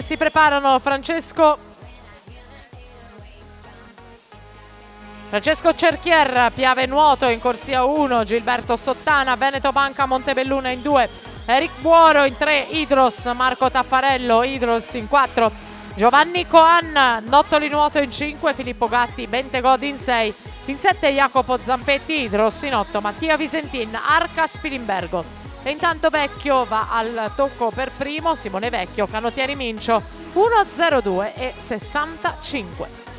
Si preparano Francesco Cerchier, Piave Nuoto in corsia 1, Gilberto Sottana, Veneto Banca Montebelluna in 2, Eric Buoro in 3, Idros Marco Taffarello, Idros in 4, Giovanni Coan, Nottoli Nuoto in 5, Filippo Gatti, Bentegodi in 6, in 7 Jacopo Zampetti, Idros in 8, Mattia Visentin, Arca Spilimbergo. E intanto Vecchio va al tocco per primo, Simone Vecchio, Canottieri Mincio 1:02 e 65.